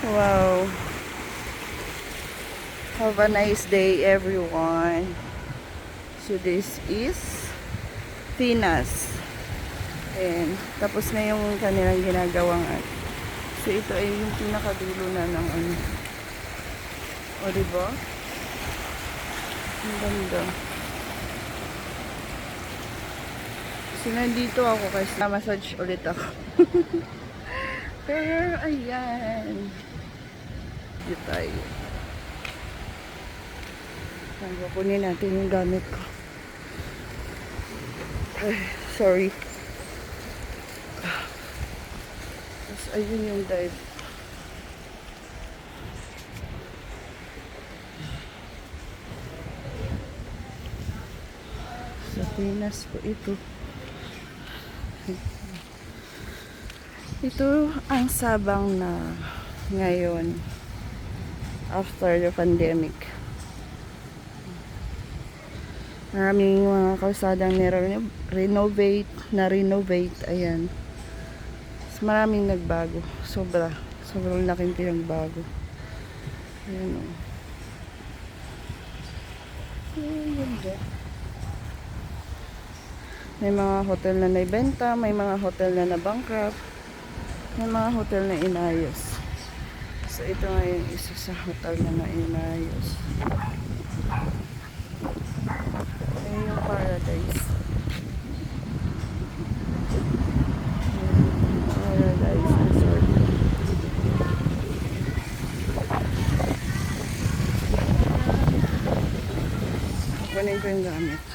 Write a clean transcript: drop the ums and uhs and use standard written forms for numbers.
Wow. Have a nice day, everyone. So, this is Pinas. And, tapos na yung kanilang ginagawang So, ito ay yung pinakadulo na ng ano. O, diba? Ang ganda. So, nandito ako kasi na-massage ulit ako. Pero, ayan. Dito tayo. Kunin natin yung gamit ko. Ay, sorry. Tapos, ayun yung dive. Sa Pinas po ito. Ito ang Sabang na ngayon after the pandemic. Maraming mga kalsadang renovate. Ayan. So, maraming nagbago. Sobrang laking pinagbago. Ayan o. Ayan dyan. May mga hotel na naibenta, may mga hotel na nabankrupt, may mga hotel na inayos. So, ito nga yung isa sa hotel na inayos. Ayan yung Paradise. Paradise Resort. Kunin ko yung gamit.